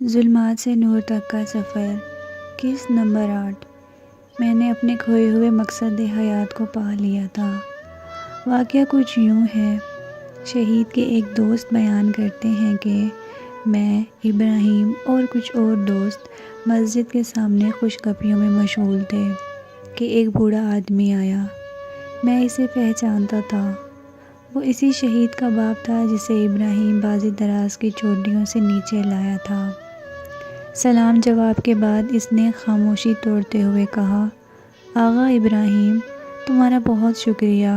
ظلمات سے نور تک کا سفر، قسط نمبر 8۔ میں نے اپنے کھوئے ہوئے مقصد حیات کو پا لیا تھا۔ واقعہ کچھ یوں ہے۔ شہید کے ایک دوست بیان کرتے ہیں کہ میں، ابراہیم اور کچھ اور دوست مسجد کے سامنے خوش گپیوں میں مشغول تھے کہ ایک بوڑھا آدمی آیا۔ میں اسے پہچانتا تھا۔ وہ اسی شہید کا باپ تھا جسے ابراہیم بازی دراز کی چوٹیوں سے نیچے لایا تھا۔ سلام جواب کے بعد اس نے خاموشی توڑتے ہوئے کہا، آغا ابراہیم، تمہارا بہت شکریہ،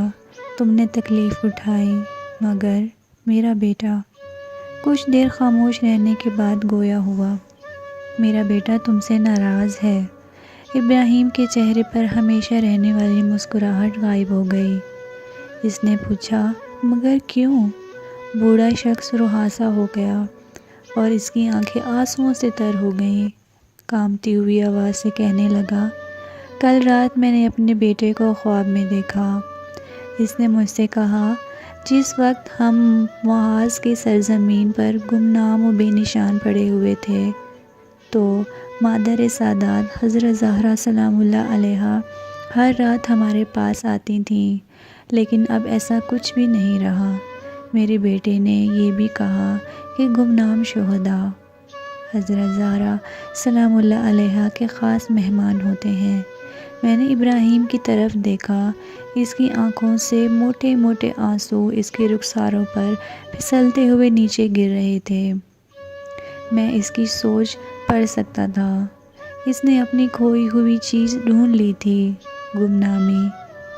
تم نے تکلیف اٹھائی، مگر میرا بیٹا۔ کچھ دیر خاموش رہنے کے بعد گویا ہوا، میرا بیٹا تم سے ناراض ہے۔ ابراہیم کے چہرے پر ہمیشہ رہنے والی مسکراہٹ غائب ہو گئی۔ اس نے پوچھا، مگر کیوں؟ بوڑھا شخص رہاسا ہو گیا اور اس کی آنکھیں آنسوؤں سے تر ہو گئیں۔ کانپتی ہوئی آواز سے کہنے لگا، کل رات میں نے اپنے بیٹے کو خواب میں دیکھا۔ اس نے مجھ سے کہا، جس وقت ہم معاذ کی سرزمین پر گمنام و بے نشان پڑے ہوئے تھے تو مادر سادات حضرت زہرا سلام اللہ علیہا ہر رات ہمارے پاس آتی تھیں، لیکن اب ایسا کچھ بھی نہیں رہا۔ میرے بیٹے نے یہ بھی کہا کہ گمنام شہداء حضرت زہرا سلام اللہ علیہا کے خاص مہمان ہوتے ہیں۔ میں نے ابراہیم کی طرف دیکھا، اس کی آنکھوں سے موٹے موٹے آنسو اس کے رخساروں پر پھسلتے ہوئے نیچے گر رہے تھے۔ میں اس کی سوچ پڑھ سکتا تھا۔ اس نے اپنی کھوئی ہوئی چیز ڈھونڈ لی تھی، گمنامی۔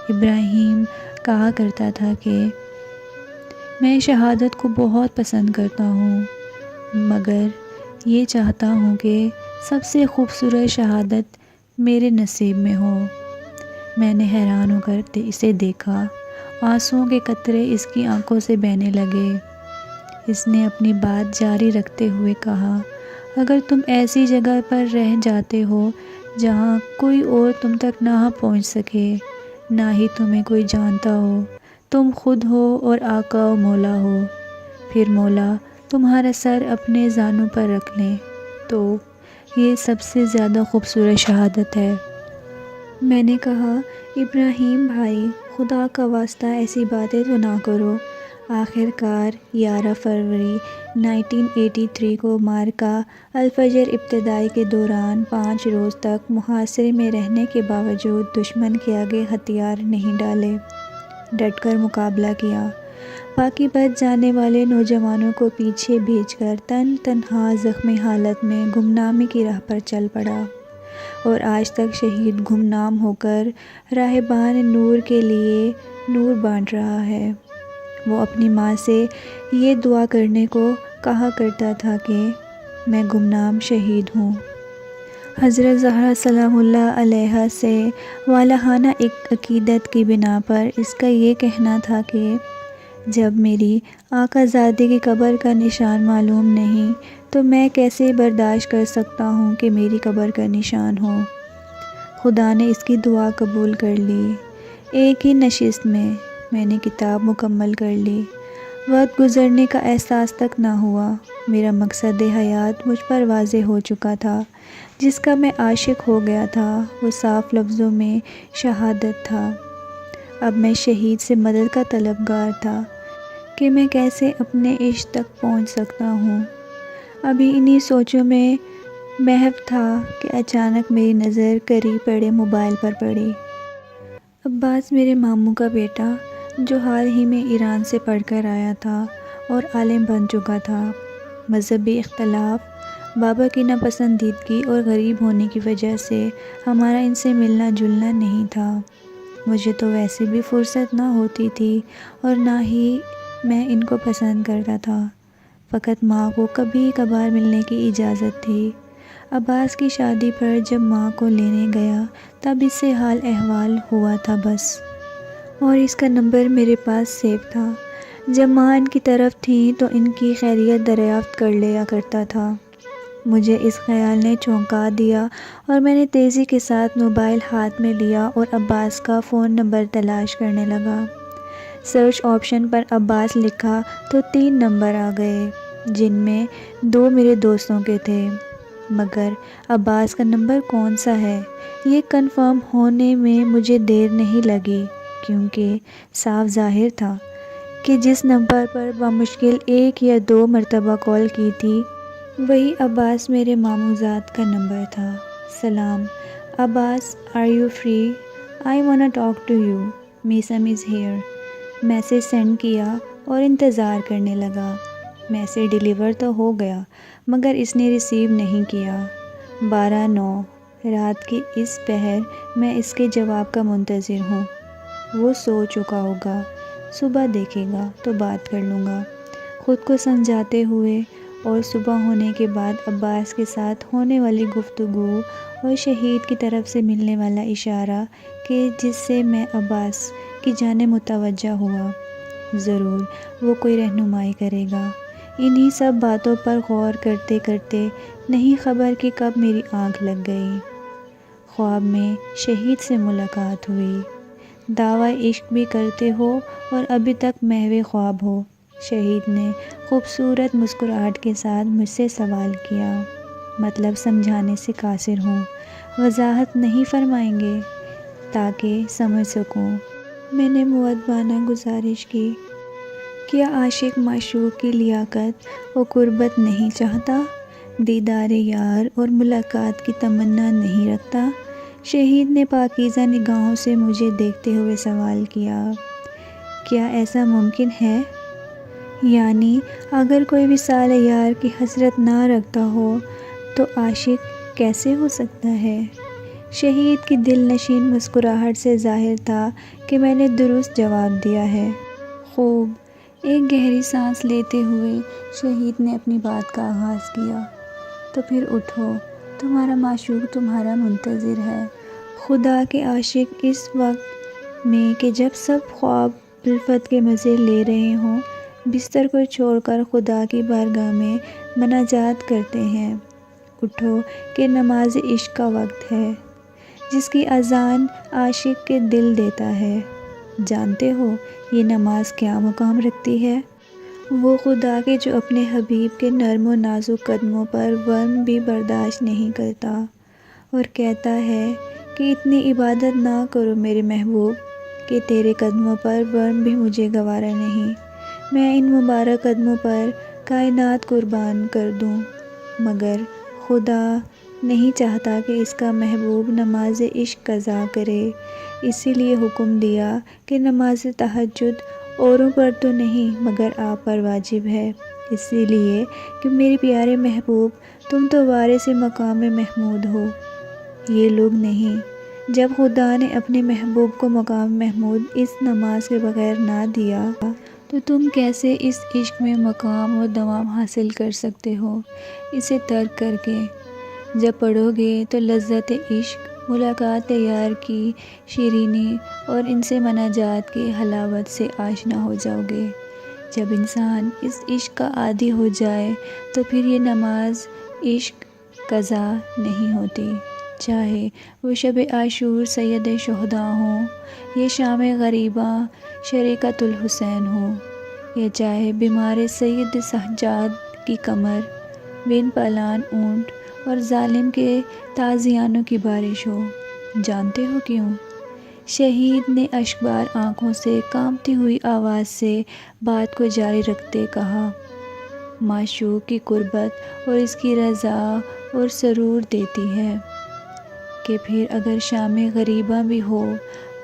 ابراہیم کہا کرتا تھا کہ میں شہادت کو بہت پسند کرتا ہوں، مگر یہ چاہتا ہوں کہ سب سے خوبصورت شہادت میرے نصیب میں ہو۔ میں نے حیران ہو کر اسے دیکھا، آنسوؤں کے قطرے اس کی آنکھوں سے بہنے لگے۔ اس نے اپنی بات جاری رکھتے ہوئے کہا، اگر تم ایسی جگہ پر رہ جاتے ہو جہاں کوئی اور تم تک نہ پہنچ سکے، نہ ہی تمہیں کوئی جانتا ہو، تم خود ہو اور آقا و مولا ہو، پھر مولا تمہارا سر اپنے زانوں پر رکھ لیں، تو یہ سب سے زیادہ خوبصورت شہادت ہے۔ میں نے کہا، ابراہیم بھائی، خدا کا واسطہ ایسی باتیں تو نہ کرو۔ آخر کار 11 فروری 1983 کو معرکہ الفجر ابتدائی کے دوران 5 روز تک محاصرے میں رہنے کے باوجود دشمن کے آگے ہتھیار نہیں ڈالے، ڈٹ کر مقابلہ کیا، باقی بچ جانے والے نوجوانوں کو پیچھے بھیج کر تنہا زخمی حالت میں گمنامی کی راہ پر چل پڑا، اور آج تک شہید گمنام ہو کر راہبان نور کے لیے نور بانٹ رہا ہے۔ وہ اپنی ماں سے یہ دعا کرنے کو کہا کرتا تھا کہ میں گمنام شہید ہوں۔ حضرت زہرا سلام اللہ علیہا سے والہانہ ایک عقیدت کی بنا پر اس کا یہ کہنا تھا کہ جب میری آقا زادی کی قبر کا نشان معلوم نہیں تو میں کیسے برداشت کر سکتا ہوں کہ میری قبر کا نشان ہو۔ خدا نے اس کی دعا قبول کر لی۔ ایک ہی نشست میں نے کتاب مکمل کر لی۔ وقت گزرنے کا احساس تک نہ ہوا۔ میرا مقصد حیات مجھ پر واضح ہو چکا تھا۔ جس کا میں عاشق ہو گیا تھا وہ صاف لفظوں میں شہادت تھا۔ اب میں شہید سے مدد کا طلبگار تھا کہ میں کیسے اپنے عشق تک پہنچ سکتا ہوں۔ ابھی انہی سوچوں میں محو تھا کہ اچانک میری نظر قریب پڑے موبائل پر پڑی۔ عباس میرے ماموں کا بیٹا، جو حال ہی میں ایران سے پڑھ کر آیا تھا اور عالم بن چکا تھا۔ مذہبی اختلاف، بابا کی ناپسندیدگی اور غریب ہونے کی وجہ سے ہمارا ان سے ملنا جلنا نہیں تھا۔ مجھے تو ویسے بھی فرصت نہ ہوتی تھی اور نہ ہی میں ان کو پسند کرتا تھا، فقط ماں کو کبھی کبھار ملنے کی اجازت تھی۔ عباس کی شادی پر جب ماں کو لینے گیا تب اس سے حال احوال ہوا تھا بس، اور اس کا نمبر میرے پاس سیو تھا۔ جب ماں ان کی طرف تھیں تو ان کی خیریت دریافت کر لیا کرتا تھا۔ مجھے اس خیال نے چونکا دیا اور میں نے تیزی کے ساتھ موبائل ہاتھ میں لیا اور عباس کا فون نمبر تلاش کرنے لگا۔ سرچ آپشن پر عباس لکھا تو 3 نمبر آ گئے۔ جن میں 2 میرے دوستوں کے تھے، مگر عباس کا نمبر کون سا ہے یہ کنفرم ہونے میں مجھے دیر نہیں لگی، کیونکہ صاف ظاہر تھا کہ جس نمبر پر بمشکل 1 یا 2 مرتبہ کال کی تھی وہی عباس میرے ماموزاد کا نمبر تھا۔ سلام Abbas, are you free? I wanna talk to you, Maisam is here. Message send کیا اور انتظار کرنے لگا۔ میسیج ڈیلیور تو ہو گیا مگر اس نے ریسیو نہیں کیا۔ 12:09 رات کی اس پہر میں اس کے جواب کا منتظر ہوں۔ وہ سو چکا ہوگا، صبح دیکھے گا تو بات کر لوں گا، خود کو سمجھاتے ہوئے۔ اور صبح ہونے کے بعد عباس کے ساتھ ہونے والی گفتگو اور شہید کی طرف سے ملنے والا اشارہ کہ جس سے میں عباس کی جانب متوجہ ہوا، ضرور وہ کوئی رہنمائی کرے گا۔ انہی سب باتوں پر غور کرتے کرتے نہیں خبر کہ کب میری آنکھ لگ گئی۔ خواب میں شہید سے ملاقات ہوئی۔ دعویٰ عشق بھی کرتے ہو اور ابھی تک محو خواب ہو؟ شہید نے خوبصورت مسکراہٹ کے ساتھ مجھ سے سوال کیا۔ مطلب سمجھانے سے قاصر ہوں، وضاحت نہیں فرمائیں گے تاکہ سمجھ سکوں؟ میں نے مؤدبانہ گزارش کی۔ کیا عاشق معشوق کی لیاقت و قربت نہیں چاہتا؟ دیدار یار اور ملاقات کی تمنا نہیں رکھتا؟ شہید نے پاکیزہ نگاہوں سے مجھے دیکھتے ہوئے سوال کیا۔ کیا ایسا ممکن ہے؟ یعنی اگر کوئی وصال یار کی حسرت نہ رکھتا ہو تو عاشق کیسے ہو سکتا ہے؟ شہید کی دل نشین مسکراہٹ سے ظاہر تھا کہ میں نے درست جواب دیا ہے۔ خوب۔ ایک گہری سانس لیتے ہوئے شہید نے اپنی بات کا آغاز کیا۔ تو پھر اٹھو، تمہارا معشوق تمہارا منتظر ہے۔ خدا کے عاشق اس وقت میں کہ جب سب خواب الفت کے مزے لے رہے ہوں، بستر کو چھوڑ کر خدا کی بارگاہ میں مناجات کرتے ہیں۔ اٹھو کہ نماز عشق کا وقت ہے، جس کی اذان عاشق کے دل دیتا ہے۔ جانتے ہو یہ نماز کیا مقام رکھتی ہے؟ وہ خدا کے جو اپنے حبیب کے نرم و نازک قدموں پر ورم بھی برداشت نہیں کرتا اور کہتا ہے کہ اتنی عبادت نہ کرو میرے محبوب کہ تیرے قدموں پر ورم بھی مجھے گوارا نہیں۔ میں ان مبارک قدموں پر کائنات قربان کر دوں، مگر خدا نہیں چاہتا کہ اس کا محبوب نماز عشق قضا کرے، اسی لیے حکم دیا کہ نماز تہجد اوروں پر تو نہیں مگر آپ پر واجب ہے، اسی لیے کہ میرے پیارے محبوب تم تو وارث مقام محمود ہو، یہ لوگ نہیں۔ جب خدا نے اپنے محبوب کو مقام محمود اس نماز کے بغیر نہ دیا تو تم کیسے اس عشق میں مقام و دوام حاصل کر سکتے ہو اسے ترک کر کے؟ جب پڑھو گے تو لذت عشق، ملاقات یار کی شیرینی اور ان سے مناجات کی حلاوت سے آشنا ہو جاؤ گے۔ جب انسان اس عشق کا عادی ہو جائے تو پھر یہ نماز عشق قضا نہیں ہوتی، چاہے وہ شب عاشور سید شہداء ہوں یا شام غریباں شریکۃ الحسین ہوں، یا چاہے بیمار سید سجاد کی کمر، بن پالان اونٹ اور ظالم کے تازیانوں کی بارش ہو۔ جانتے ہو کیوں؟ شہید نے اشکبار آنکھوں سے کانپتی ہوئی آواز سے بات کو جاری رکھتے کہا۔ معشوق کی قربت اور اس کی رضا اور سرور دیتی ہے کہ پھر اگر شام غریباں بھی ہو،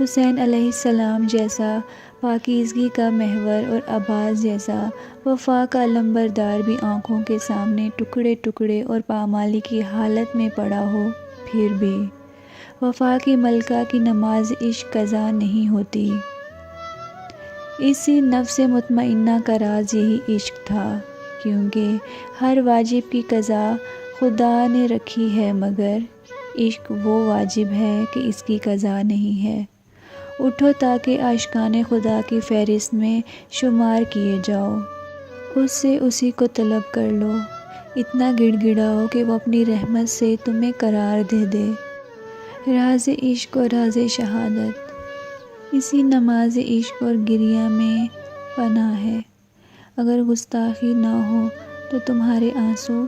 حسین علیہ السلام جیسا پاکیزگی کا محور اور عباس جیسا وفا کا علمبردار بھی آنکھوں کے سامنے ٹکڑے ٹکڑے اور پامالی کی حالت میں پڑا ہو، پھر بھی وفا کی ملکہ کی نماز عشق قضا نہیں ہوتی۔ اسی نفس مطمئنہ کا راز یہی عشق تھا، کیونکہ ہر واجب کی قضا خدا نے رکھی ہے مگر عشق وہ واجب ہے کہ اس کی قضا نہیں ہے۔ اٹھو تاکہ عاشقان خدا کی فہرست میں شمار کیے جاؤ، اس سے اسی کو طلب کر لو، اتنا گڑ گڑاؤ کہ وہ اپنی رحمت سے تمہیں قرار دے دے۔ راز عشق اور راز شہادت اسی نماز عشق اور گریہ میں پناہ ہے۔ اگر گستاخی نہ ہو تو تمہارے آنسو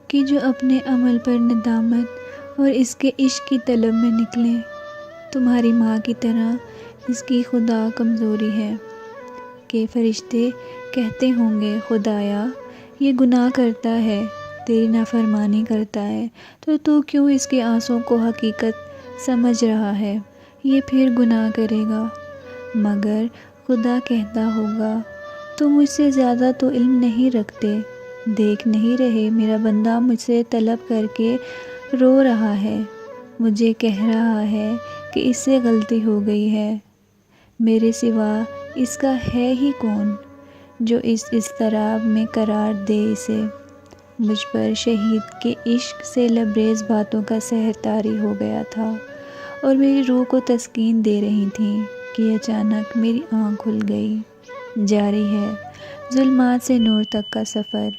کہ جو اپنے عمل پر ندامت اور اس کے عشق کی طلب میں نکلے، تمہاری ماں کی طرح اس کی خدا کمزوری ہے کہ فرشتے کہتے ہوں گے خدایا یہ گناہ کرتا ہے، تیری نافرمانی کرتا ہے، تو کیوں اس کے آنسوں کو حقیقت سمجھ رہا ہے، یہ پھر گناہ کرے گا۔ مگر خدا کہتا ہوگا تم مجھ سے زیادہ تو علم نہیں رکھتے، دیکھ نہیں رہے میرا بندہ مجھ سے طلب کر کے رو رہا ہے، مجھے کہہ رہا ہے کہ اس سے غلطی ہو گئی ہے، میرے سوا اس کا ہے ہی کون جو اس اضطراب میں قرار دے اسے۔ مجھ پر شہید کے عشق سے لبریز باتوں کا سحر طاری ہو گیا تھا اور میری روح کو تسکین دے رہی تھیں کہ اچانک میری آنکھ کھل گئی۔ جاری ہے ظلمات سے نور تک کا سفر۔